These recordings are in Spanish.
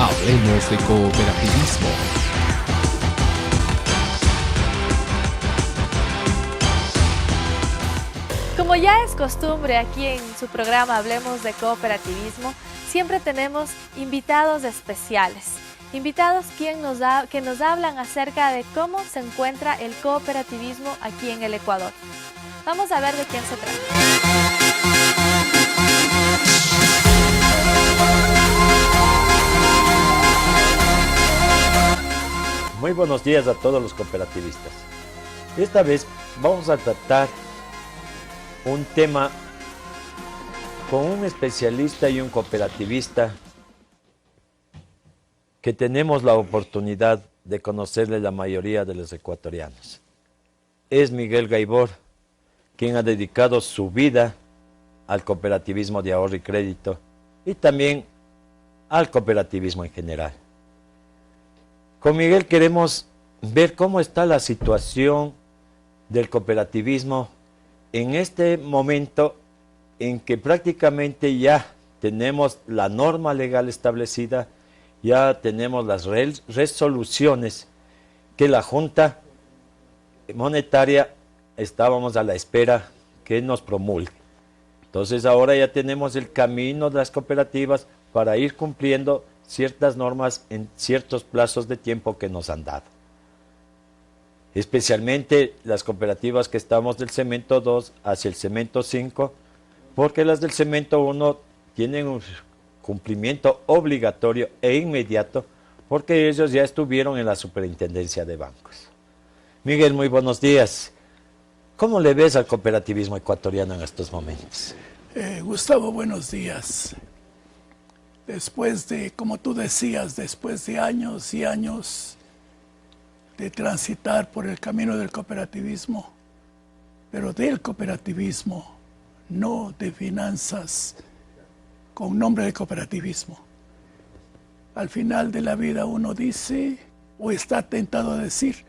Hablemos de cooperativismo. Como ya es costumbre aquí en su programa Hablemos de Cooperativismo, siempre tenemos invitados especiales. Invitados que nos hablan acerca de cómo se encuentra el cooperativismo aquí en el Ecuador. Vamos a ver de quién se trata. Muy buenos días a todos los cooperativistas. Esta vez vamos a tratar un tema con un especialista y un cooperativista que tenemos la oportunidad de conocerle la mayoría de los ecuatorianos. Es Miguel Gaibor, quien ha dedicado su vida al cooperativismo de ahorro y crédito y también al cooperativismo en general. Con Miguel queremos ver cómo está la situación del cooperativismo en este momento en que prácticamente ya tenemos la norma legal establecida, ya tenemos las resoluciones que la Junta Monetaria estábamos a la espera que nos promulgue. Entonces ahora ya tenemos el camino de las cooperativas para ir cumpliendo ciertas normas en ciertos plazos de tiempo que nos han dado. Especialmente las cooperativas que estamos del Cemento 2 hacia el Cemento 5, porque las del Cemento 1 tienen un cumplimiento obligatorio e inmediato, porque ellos ya estuvieron en la Superintendencia de Bancos. Miguel, muy buenos días. ¿Cómo le ves al cooperativismo ecuatoriano en estos momentos? Gustavo, buenos días. Después de, como tú decías, después de años y años de transitar por el camino del cooperativismo, pero del cooperativismo, no de finanzas con nombre de cooperativismo. Al final de la vida uno dice, o está tentado a decir,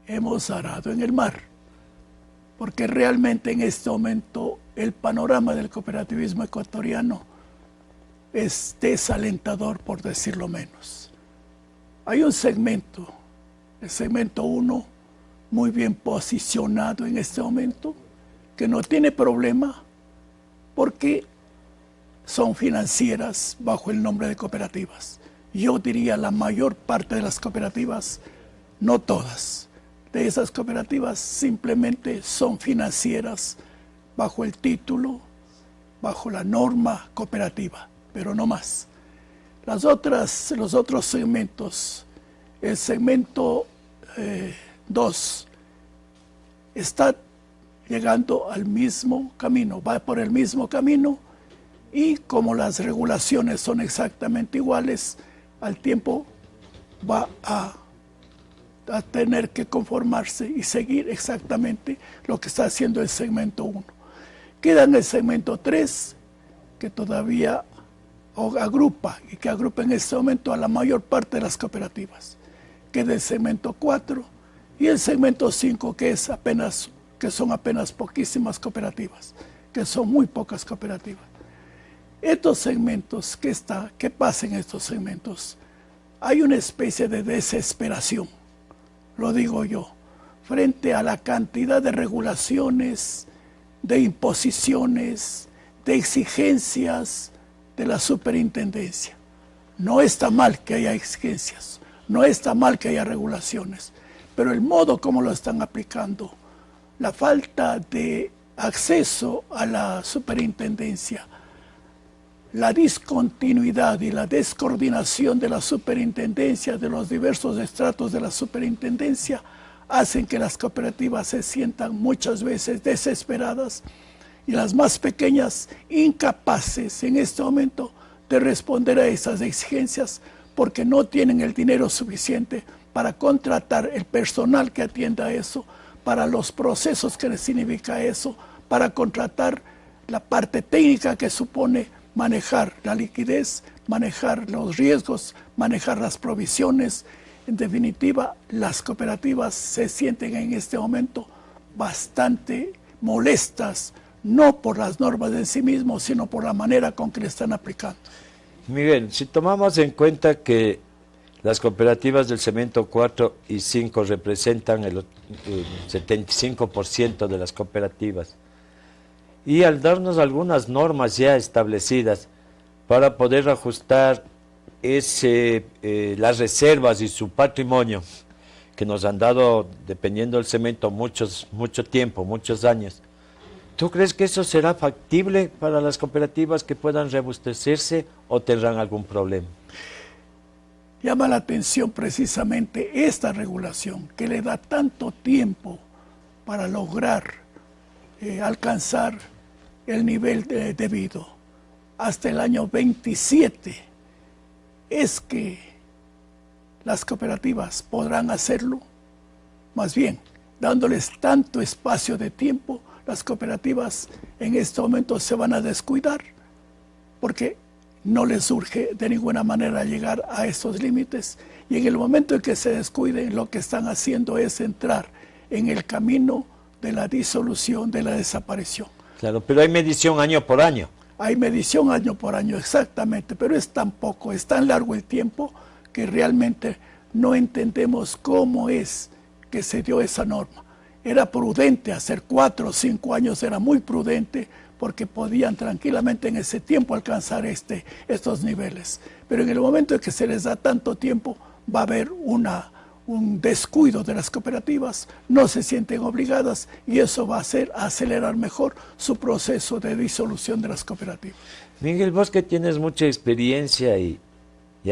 hemos arado en el mar, porque realmente en este momento el panorama del cooperativismo ecuatoriano es desalentador, por decirlo menos. Hay un segmento, el segmento 1, muy bien posicionado en este momento, que no tiene problema porque son financieras bajo el nombre de cooperativas. Yo diría la mayor parte de las cooperativas, no todas, de esas cooperativas simplemente son financieras bajo el título, bajo la norma cooperativa, pero no más. Los otros segmentos, el segmento 2 está llegando al mismo camino, va por el mismo camino, y como las regulaciones son exactamente iguales, al tiempo va a tener que conformarse y seguir exactamente lo que está haciendo el segmento 1. Queda en el segmento 3, que todavía agrupa y que agrupa en este momento a la mayor parte de las cooperativas. Queda el segmento 4 y el segmento 5, que son apenas poquísimas cooperativas, que son muy pocas cooperativas. Estos segmentos, ¿qué pasa en estos segmentos? Hay una especie de desesperación, lo digo yo, frente a la cantidad de regulaciones, de imposiciones, de exigencias de la superintendencia. No está mal que haya exigencias, no está mal que haya regulaciones, pero el modo como lo están aplicando, la falta de acceso a la superintendencia, la discontinuidad y la descoordinación de la superintendencia, de los diversos estratos de la superintendencia, hacen que las cooperativas se sientan muchas veces desesperadas y las más pequeñas incapaces en este momento de responder a esas exigencias porque no tienen el dinero suficiente para contratar el personal que atienda a eso, para los procesos que significa eso, para contratar la parte técnica que supone manejar la liquidez, manejar los riesgos, manejar las provisiones. En definitiva, las cooperativas se sienten en este momento bastante molestas, no por las normas en sí mismos, sino por la manera con que le están aplicando. Miguel, si tomamos en cuenta que las cooperativas del cemento 4 y 5 representan el 75% de las cooperativas, y al darnos algunas normas ya establecidas para poder ajustar las reservas y su patrimonio, que nos han dado, dependiendo del cemento, mucho tiempo, muchos años, ¿tú crees que eso será factible para las cooperativas que puedan reabastecerse o tendrán algún problema? Llama la atención precisamente esta regulación que le da tanto tiempo para lograr alcanzar el nivel debido hasta el año 27. Es que las cooperativas podrán hacerlo, más bien dándoles tanto espacio de tiempo, las cooperativas en este momento se van a descuidar porque no les urge de ninguna manera llegar a estos límites, y en el momento en que se descuiden, lo que están haciendo es entrar en el camino de la disolución, de la desaparición. Claro, pero hay medición año por año. Hay medición año por año, exactamente, pero es tan poco, es tan largo el tiempo que realmente no entendemos cómo es que se dio esa norma. Era prudente hacer 4 o 5 años, era muy prudente, porque podían tranquilamente en ese tiempo alcanzar estos niveles. Pero en el momento en que se les da tanto tiempo, va a haber un descuido de las cooperativas, no se sienten obligadas, y eso va a hacer acelerar mejor su proceso de disolución de las cooperativas. Miguel, vos que tienes mucha experiencia y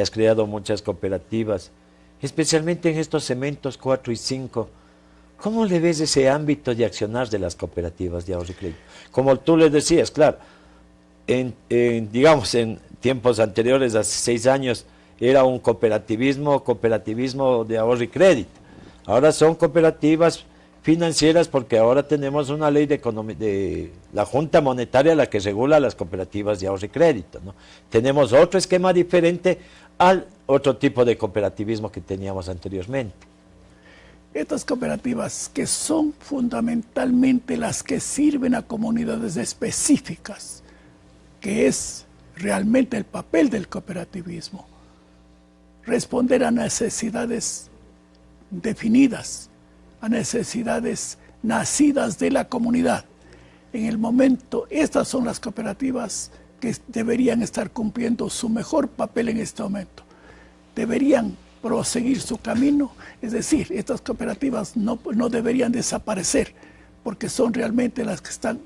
has creado muchas cooperativas, especialmente en estos cementos 4 y 5, ¿cómo le ves ese ámbito de accionar de las cooperativas de ahorro y crédito? Como tú les decías, claro, digamos en tiempos anteriores, hace 6 años, era un cooperativismo de ahorro y crédito. Ahora son cooperativas financieras porque ahora tenemos una ley de la Junta Monetaria la que regula las cooperativas de ahorro y crédito, ¿no? Tenemos otro esquema diferente al otro tipo de cooperativismo que teníamos anteriormente. Estas cooperativas, que son fundamentalmente las que sirven a comunidades específicas, que es realmente el papel del cooperativismo, responder a necesidades definidas, a necesidades nacidas de la comunidad. En el momento, estas son las cooperativas que deberían estar cumpliendo su mejor papel en este momento. Deberían proseguir su camino, es decir, estas cooperativas no deberían desaparecer, porque son realmente las que están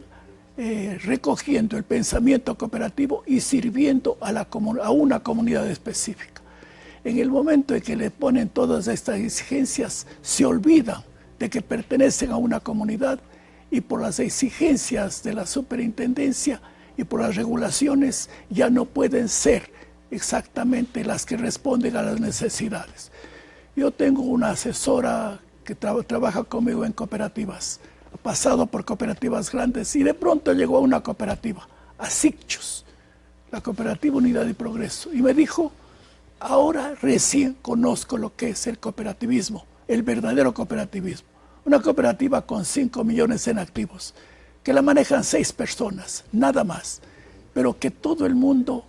recogiendo el pensamiento cooperativo y sirviendo a una comunidad específica. En el momento en que le ponen todas estas exigencias, se olvidan de que pertenecen a una comunidad, y por las exigencias de la superintendencia y por las regulaciones ya no pueden ser exactamente las que responden a las necesidades. Yo tengo una asesora que trabaja conmigo en cooperativas, ha pasado por cooperativas grandes y de pronto llegó a una cooperativa, a Sicchus, la Cooperativa Unidad y Progreso, y me dijo: ahora recién conozco lo que es el cooperativismo, el verdadero cooperativismo. Una cooperativa con 5 millones en activos, que la manejan 6 personas, nada más, pero que todo el mundo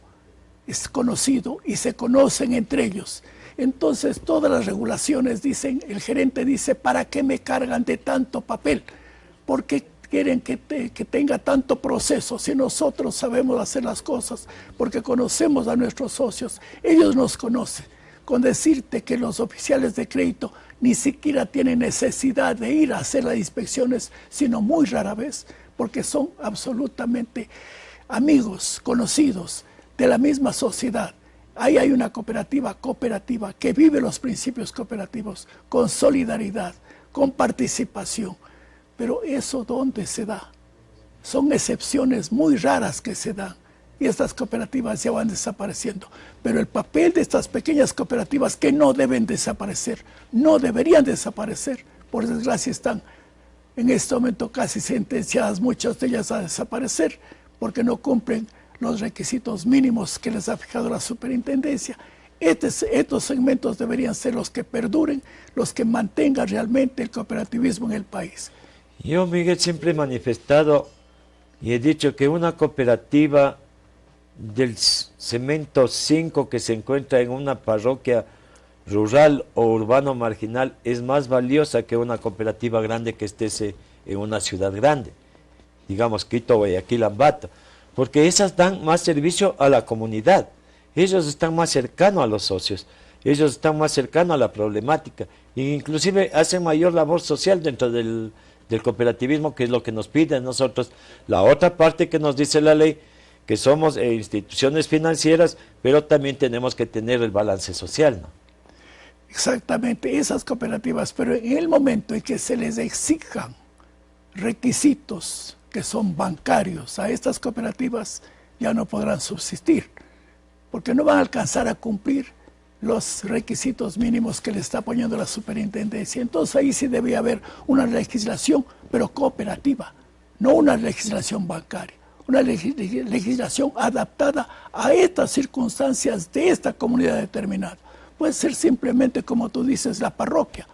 es conocido y se conocen entre ellos. Entonces todas las regulaciones dicen, el gerente dice: ¿para qué me cargan de tanto papel? ¿Por qué quieren que tenga tanto proceso si nosotros sabemos hacer las cosas? Porque conocemos a nuestros socios, ellos nos conocen. Con decirte que los oficiales de crédito ni siquiera tienen necesidad de ir a hacer las inspecciones, sino muy rara vez, porque son absolutamente amigos, conocidos de la misma sociedad. Ahí hay una cooperativa que vive los principios cooperativos, con solidaridad, con participación. Pero eso, ¿dónde se da? Son excepciones muy raras que se dan, y estas cooperativas ya van desapareciendo. Pero el papel de estas pequeñas cooperativas, que no deben desaparecer, no deberían desaparecer, por desgracia están en este momento casi sentenciadas muchas de ellas a desaparecer, porque no cumplen los requisitos mínimos que les ha fijado la superintendencia. Estos segmentos deberían ser los que perduren, los que mantengan realmente el cooperativismo en el país. Yo, Miguel, siempre he manifestado y he dicho que una cooperativa del cemento 5 que se encuentra en una parroquia rural o urbano marginal es más valiosa que una cooperativa grande que esté en una ciudad grande, digamos Quito, Guayaquil, Ambato, porque esas dan más servicio a la comunidad, ellos están más cercanos a los socios, ellos están más cercanos a la problemática, e inclusive hacen mayor labor social dentro del cooperativismo, que es lo que nos piden nosotros. La otra parte que nos dice la ley, que somos instituciones financieras, pero también tenemos que tener el balance social, ¿no? Exactamente, esas cooperativas, pero en el momento en que se les exijan requisitos que son bancarios a estas cooperativas, ya no podrán subsistir, porque no van a alcanzar a cumplir los requisitos mínimos que le está poniendo la superintendencia. Entonces ahí sí debe haber una legislación, pero cooperativa, no una legislación bancaria, una legislación adaptada a estas circunstancias de esta comunidad determinada. Puede ser simplemente, como tú dices, la parroquia.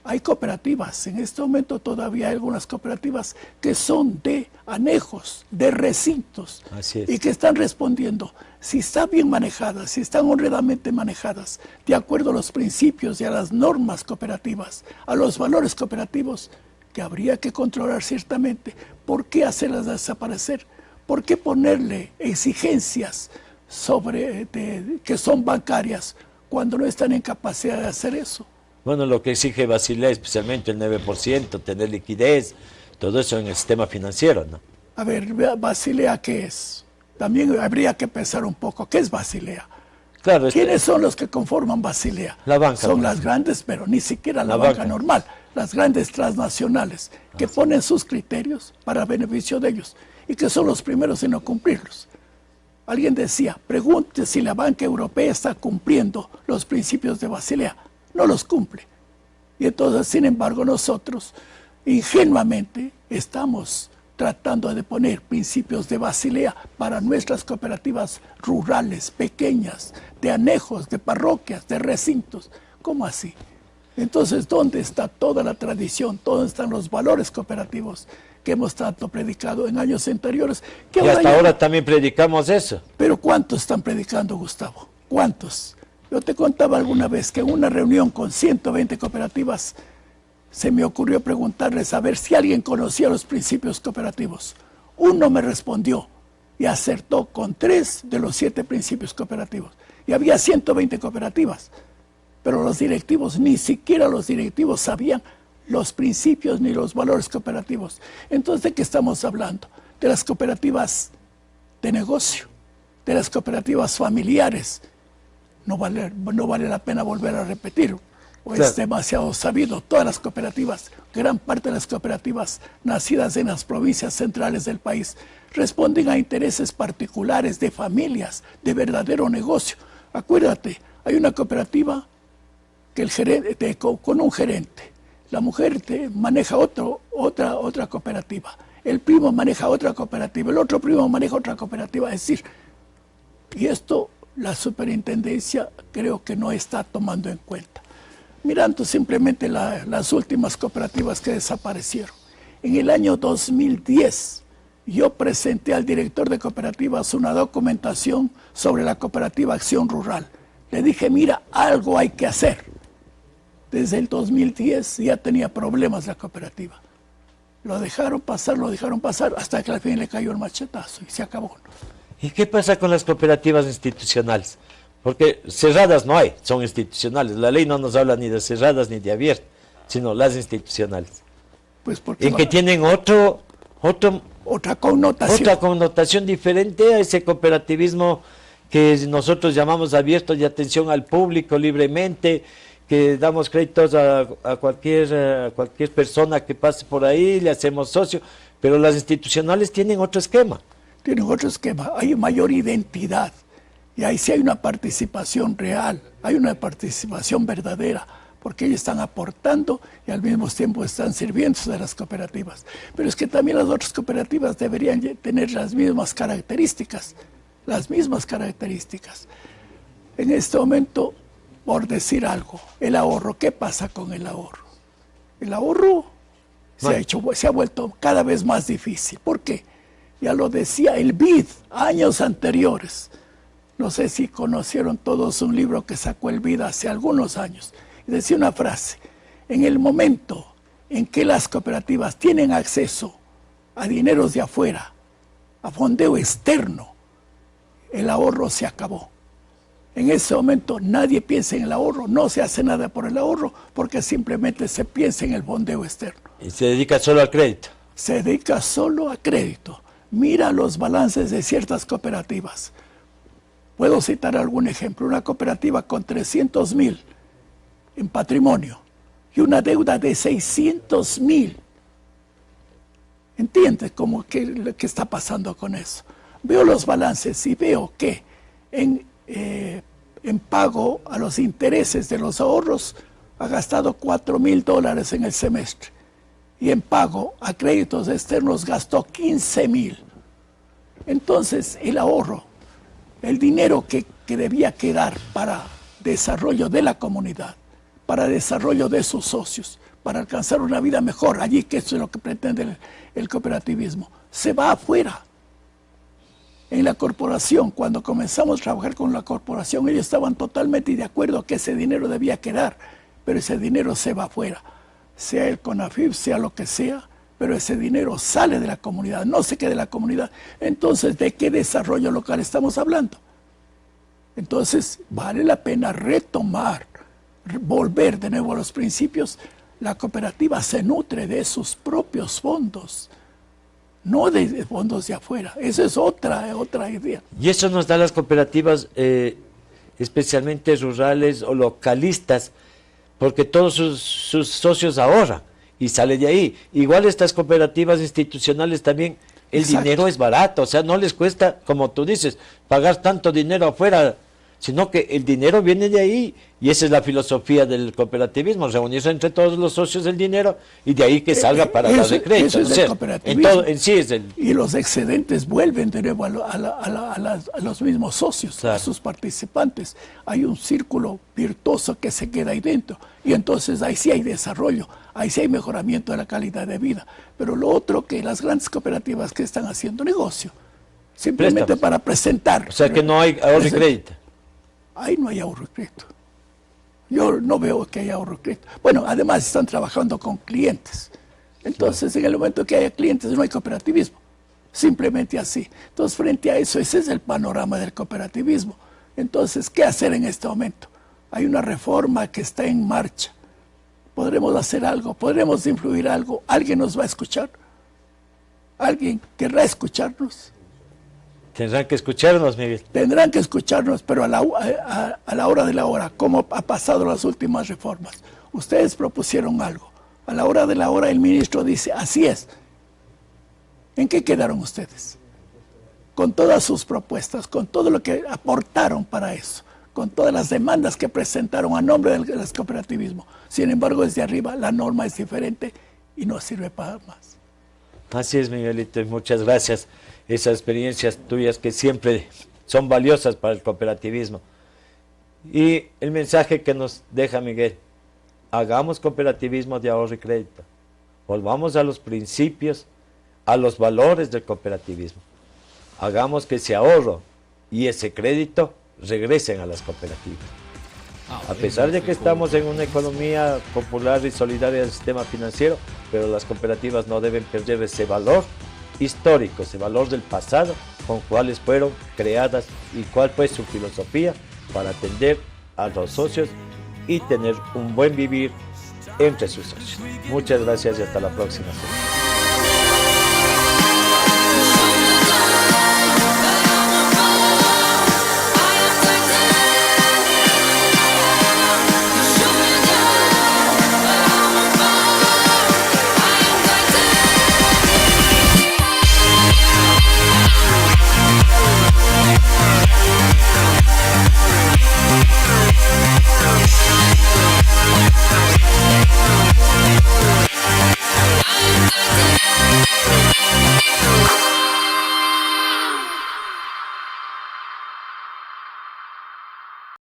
Hay cooperativas, en este momento todavía hay algunas cooperativas que son de anejos, de recintos, y que están respondiendo, si están bien manejadas, si están honradamente manejadas, de acuerdo a los principios y a las normas cooperativas, a los valores cooperativos, que habría que controlar ciertamente. ¿Por qué hacerlas desaparecer? ¿Por qué ponerle exigencias que son bancarias cuando no están en capacidad de hacer eso? Bueno, lo que exige Basilea, especialmente el 9%, tener liquidez, todo eso en el sistema financiero, ¿no? A ver, Basilea, ¿qué es? También habría que pensar un poco, ¿qué es Basilea? Claro, ¿Quiénes son los que conforman Basilea? La banca. Son las grandes, pero ni siquiera la banca normal, las grandes transnacionales, que ponen sus criterios para beneficio de ellos, y que son los primeros en no cumplirlos. Alguien decía, pregunte si la banca europea está cumpliendo los principios de Basilea. No los cumple. Y entonces, sin embargo, nosotros ingenuamente estamos tratando de poner principios de Basilea para nuestras cooperativas rurales, pequeñas, de anejos, de parroquias, de recintos. ¿Cómo así? Entonces, ¿dónde está toda la tradición? ¿Dónde están los valores cooperativos que hemos tanto predicado en años anteriores? Que y hasta ahora también predicamos eso. Pero ¿cuántos están predicando, Gustavo? ¿Cuántos? Yo te contaba alguna vez que en una reunión con 120 cooperativas se me ocurrió preguntarles a ver si alguien conocía los principios cooperativos. Uno me respondió y acertó con 3 de los 7 principios cooperativos. Y había 120 cooperativas, pero los directivos, ni siquiera los directivos sabían los principios ni los valores cooperativos. Entonces, ¿de qué estamos hablando? De las cooperativas de negocio, de las cooperativas familiares. No vale la pena volver a repetir, pues claro. Es demasiado sabido. Todas las cooperativas, gran parte de las cooperativas nacidas en las provincias centrales del país, responden a intereses particulares de familias, de verdadero negocio. Acuérdate, hay una cooperativa que el gerente, con un gerente, la mujer maneja otra cooperativa, el primo maneja otra cooperativa, el otro primo maneja otra cooperativa, es decir, y esto la superintendencia creo que no está tomando en cuenta. Mirando simplemente las últimas cooperativas que desaparecieron. En el año 2010, yo presenté al director de cooperativas una documentación sobre la cooperativa Acción Rural. Le dije, mira, algo hay que hacer. Desde el 2010 ya tenía problemas la cooperativa. Lo dejaron pasar, hasta que al fin le cayó el machetazo y se acabó. ¿Y qué pasa con las cooperativas institucionales? Porque cerradas no hay, son institucionales. La ley no nos habla ni de cerradas ni de abiertas, sino las institucionales. Pues porque que tienen otra connotación diferente a ese cooperativismo que nosotros llamamos abierto, de atención al público libremente, que damos créditos a cualquier persona que pase por ahí, le hacemos socio, pero las institucionales tienen otro esquema. Tienen otro esquema, hay mayor identidad, y ahí sí hay una participación real, hay una participación verdadera, porque ellos están aportando y al mismo tiempo están sirviéndose de las cooperativas. Pero es que también las otras cooperativas deberían tener las mismas características, En este momento, por decir algo, el ahorro, ¿qué pasa con el ahorro? El ahorro se ha vuelto cada vez más difícil. ¿Por qué? Ya lo decía el BID años anteriores. No sé si conocieron todos un libro que sacó el BID hace algunos años. Y decía una frase: en el momento en que las cooperativas tienen acceso a dineros de afuera, a fondeo externo, el ahorro se acabó. En ese momento nadie piensa en el ahorro, no se hace nada por el ahorro, porque simplemente se piensa en el fondeo externo. Y se dedica solo al crédito. Se dedica solo a crédito. Mira los balances de ciertas cooperativas. Puedo citar algún ejemplo. Una cooperativa con 300.000 en patrimonio y una deuda de 600.000. ¿Entiendes cómo qué está pasando con eso? Veo los balances y veo que en pago a los intereses de los ahorros ha gastado $4.000 en el semestre, y en pago a créditos externos gastó 15.000. Entonces el ahorro, el dinero que debía quedar para desarrollo de la comunidad, para desarrollo de sus socios, para alcanzar una vida mejor allí, que eso es lo que pretende el cooperativismo, se va afuera. En la corporación, cuando comenzamos a trabajar con la corporación, ellos estaban totalmente de acuerdo que ese dinero debía quedar, pero ese dinero se va afuera, sea el CONAFIP, sea lo que sea, pero ese dinero sale de la comunidad, no se queda en la comunidad. Entonces, ¿de qué desarrollo local estamos hablando? Entonces, vale la pena retomar, volver de nuevo a los principios. La cooperativa se nutre de sus propios fondos, no de fondos de afuera. Esa es otra idea. Y eso nos da las cooperativas, especialmente rurales o localistas, porque todos sus socios ahorran y sale de ahí. Igual estas cooperativas institucionales también, el Exacto. dinero es barato, o sea, no les cuesta, como tú dices, pagar tanto dinero afuera, sino que el dinero viene de ahí, y esa es la filosofía del cooperativismo, reunirse entre todos los socios el dinero, y de ahí que salga para dar de crédito. Eso es O sea, el cooperativismo. en sí es el... Y los excedentes vuelven de nuevo a los mismos socios, Claro. a sus participantes. Hay un círculo virtuoso que se queda ahí dentro, y entonces ahí sí hay desarrollo, ahí sí hay mejoramiento de la calidad de vida. Pero lo otro, que las grandes cooperativas que están haciendo negocio, simplemente Préstamos. para presentar. O sea, que no hay ahorro y crédito. Ahí no hay ahorro y crédito. Yo no veo que haya ahorro y crédito. Bueno, además están trabajando con clientes. Entonces, en el momento que haya clientes no hay cooperativismo. Simplemente así. Entonces, frente a eso, ese es el panorama del cooperativismo. Entonces, ¿qué hacer en este momento? Hay una reforma que está en marcha. ¿Podremos hacer algo? ¿Podremos influir algo? ¿Alguien nos va a escuchar? ¿Alguien querrá escucharnos? Tendrán que escucharnos, Miguel. Tendrán que escucharnos, pero a la hora de la hora, como ha pasado las últimas reformas. Ustedes propusieron algo. A la hora de la hora el ministro dice, así es. ¿En qué quedaron ustedes? Con todas sus propuestas, con todo lo que aportaron para eso, con todas las demandas que presentaron a nombre del cooperativismo. Sin embargo, desde arriba la norma es diferente y no sirve para más. Así es, Miguelito, y muchas gracias. Esas experiencias tuyas que siempre son valiosas para el cooperativismo. Y el mensaje que nos deja Miguel: hagamos cooperativismo de ahorro y crédito. Volvamos a los principios, a los valores del cooperativismo. Hagamos que ese ahorro y ese crédito regresen a las cooperativas. A pesar de que estamos en una economía popular y solidaria del sistema financiero, pero las cooperativas no deben perder ese valor histórico, ese valor del pasado, con cuáles fueron creadas y cuál fue su filosofía para atender a los socios y tener un buen vivir entre sus socios. Muchas gracias y hasta la próxima semana.